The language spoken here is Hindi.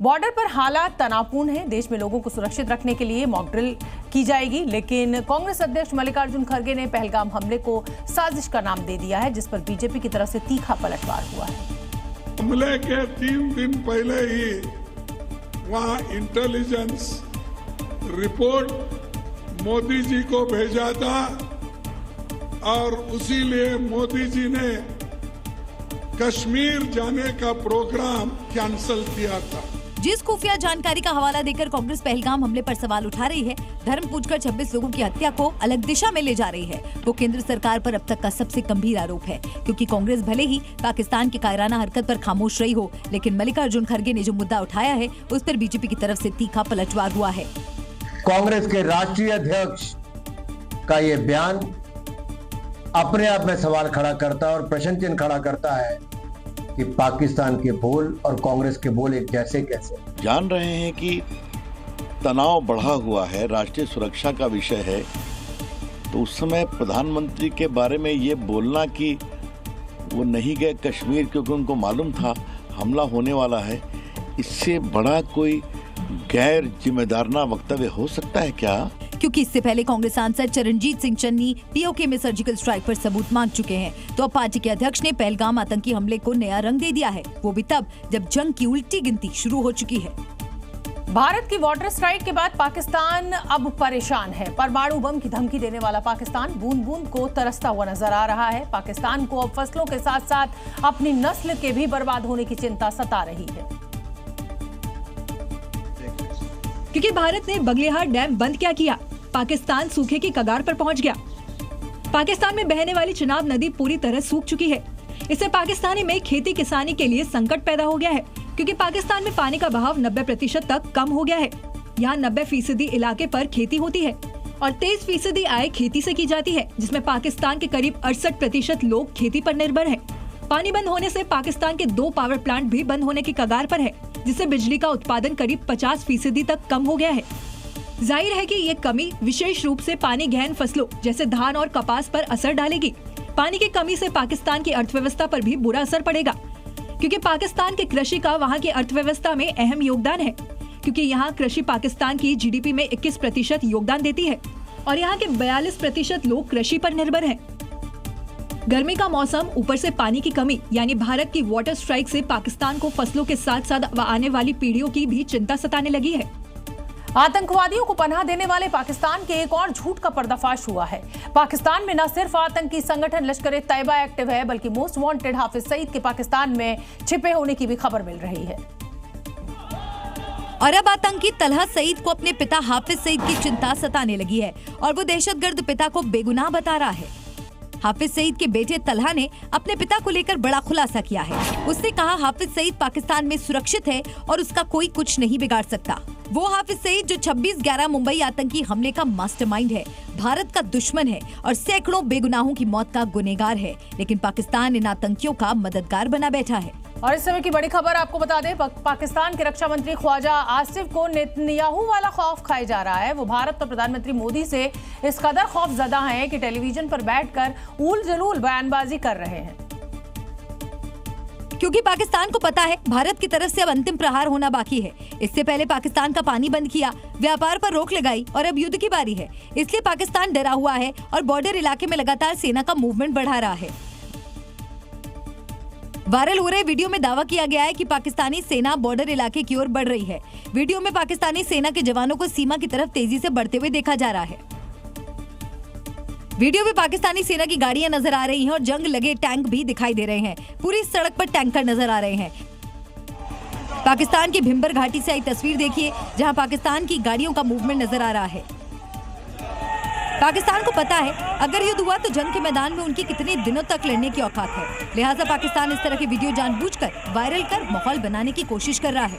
बॉर्डर पर हालात तनावपूर्ण हैं। देश में लोगों को सुरक्षित रखने के लिए मॉक ड्रिल की जाएगी, लेकिन कांग्रेस अध्यक्ष मल्लिकार्जुन खड़गे ने पहलगाम हमले को साजिश का नाम दे दिया है, जिस पर बीजेपी की तरफ से तीखा पलटवार हुआ है। हमले के 3 दिन पहले ही वहां इंटेलिजेंस रिपोर्ट मोदी जी को भेजा था और उसी लिए मोदी जी ने कश्मीर जाने का प्रोग्राम कैंसिल किया था। जिस खुफिया जानकारी का हवाला देकर कांग्रेस पहलगाम हमले पर सवाल उठा रही है, धर्म पूछकर 26 लोगों की हत्या को अलग दिशा में ले जा रही है, वो केंद्र सरकार पर अब तक का सबसे गंभीर आरोप है। क्योंकि कांग्रेस भले ही पाकिस्तान की कायराना हरकत पर खामोश रही हो, लेकिन मल्लिकार्जुन खड़गे ने जो मुद्दा उठाया है उस पर बीजेपी की तरफ से तीखा पलटवार हुआ है। कांग्रेस के राष्ट्रीय अध्यक्ष का ये बयान अपने आप में सवाल खड़ा करता है और प्रश्न चिन्ह खड़ा करता है कि पाकिस्तान के बोल और कांग्रेस के बोल एक जैसे कैसे। जान रहे हैं कि तनाव बढ़ा हुआ है, राष्ट्रीय सुरक्षा का विषय है, तो उस समय प्रधानमंत्री के बारे में ये बोलना कि वो नहीं गए कश्मीर क्योंकि उनको मालूम था हमला होने वाला है, इससे बड़ा कोई गैर जिम्मेदाराना वक्तव्य हो सकता है क्या? क्योंकि इससे पहले कांग्रेस सांसद चरणजीत सिंह चन्नी पीओके में सर्जिकल स्ट्राइक पर सबूत मांग चुके हैं, तो अब पार्टी के अध्यक्ष ने पहलगाम आतंकी हमले को नया रंग दे दिया है, वो भी तब जब जंग की उल्टी गिनती शुरू हो चुकी है। भारत की वाटर स्ट्राइक के बाद पाकिस्तान अब परेशान है। परमाणु बम की धमकी देने वाला पाकिस्तान बूंद बूंद को तरसता हुआ नजर आ रहा है। पाकिस्तान को अब फसलों के साथ साथ अपनी नस्ल के भी बर्बाद होने की चिंता सता रही है। क्योंकि भारत ने बगलिहार डैम बंद क्या किया, पाकिस्तान सूखे की कगार पर पहुंच गया। पाकिस्तान में बहने वाली चिनाब नदी पूरी तरह सूख चुकी है। इससे पाकिस्तानी में खेती किसानी के लिए संकट पैदा हो गया है, क्योंकि पाकिस्तान में पानी का बहाव 90% तक कम हो गया है। यहाँ 90% इलाके पर खेती होती है और 23% आय खेती से की जाती है, जिसमें पाकिस्तान के करीब 68% लोग खेती पर निर्भर हैं। पानी बंद होने से पाकिस्तान के 2 पावर प्लांट भी बंद होने की कगार पर है, जिससे बिजली का उत्पादन करीब 50% तक कम हो गया है। जाहिर है कि ये कमी विशेष रूप से पानी गहन फसलों जैसे धान और कपास पर असर डालेगी। पानी की कमी से पाकिस्तान की अर्थव्यवस्था पर भी बुरा असर पड़ेगा, क्योंकि पाकिस्तान के कृषि का वहाँ की अर्थव्यवस्था में अहम योगदान है, क्योंकि यहाँ कृषि पाकिस्तान की जीडीपी में 21% योगदान देती है और यहाँ के 42% लोग कृषि पर निर्भर हैं। गर्मी का मौसम ऊपर से पानी की कमी यानी भारत की वाटर स्ट्राइक से पाकिस्तान को फसलों के साथ साथ आने वाली पीढ़ियों की भी चिंता सताने लगी है। आतंकवादियों को पनाह देने वाले पाकिस्तान के एक और झूठ का पर्दाफाश हुआ है। पाकिस्तान में न सिर्फ आतंकी संगठन लश्कर-ए-तैयबा एक्टिव है, बल्कि मोस्ट वांटेड हाफिज सईद के पाकिस्तान में छिपे होने की भी खबर मिल रही है। और अब आतंकी तलहा सईद को अपने पिता हाफिज सईद की चिंता सताने लगी है और वो दहशतगर्द पिता को बेगुनाह बता रहा है। हाफिज सईद के बेटे तलहा ने अपने पिता को लेकर बड़ा खुलासा किया है। उसने कहा हाफिज सईद पाकिस्तान में सुरक्षित है और उसका कोई कुछ नहीं बिगाड़ सकता। वो हाफिज सईद जो 26/11 मुंबई आतंकी हमले का मास्टरमाइंड है, भारत का दुश्मन है और सैकड़ों बेगुनाहों की मौत का गुनहगार है, लेकिन पाकिस्तान इन आतंकियों का मददगार बना बैठा है। और इस समय की बड़ी खबर आपको बता दें, पाकिस्तान के रक्षा मंत्री ख्वाजा आसिफ को नेतन्याहू वाला खौफ खाया जा रहा है। वो भारत और प्रधानमंत्री मोदी से इस कदर खौफजदा हैं कि टेलीविजन पर बैठकर उल जलूल बयानबाजी कर रहे हैं, क्योंकि पाकिस्तान को पता है भारत की तरफ से अब अंतिम प्रहार होना बाकी है। इससे पहले पाकिस्तान का पानी बंद किया, व्यापार पर रोक लगाई और अब युद्ध की बारी है। इसलिए पाकिस्तान डरा हुआ है और बॉर्डर इलाके में लगातार सेना का मूवमेंट बढ़ा रहा है। वायरल हो रहे वीडियो में दावा किया गया है कि पाकिस्तानी सेना बॉर्डर इलाके की ओर बढ़ रही है। वीडियो में पाकिस्तानी सेना के जवानों को सीमा की तरफ तेजी से बढ़ते हुए देखा जा रहा है। वीडियो में पाकिस्तानी सेना की गाड़ियां नजर आ रही हैं और जंग लगे टैंक भी दिखाई दे रहे हैं। पूरी सड़क पर टैंकर नजर आ रहे हैं। पाकिस्तान की भिम्बर घाटी से आई तस्वीर देखिए, जहां पाकिस्तान की गाड़ियों का मूवमेंट नजर आ रहा है। पाकिस्तान को पता है अगर युद्ध हुआ तो जंग के मैदान में उनकी कितने दिनों तक लड़ने की औकात है। लिहाजा पाकिस्तान इस तरह के वीडियो जानबूझकर वायरल कर माहौल बनाने की कोशिश कर रहा है।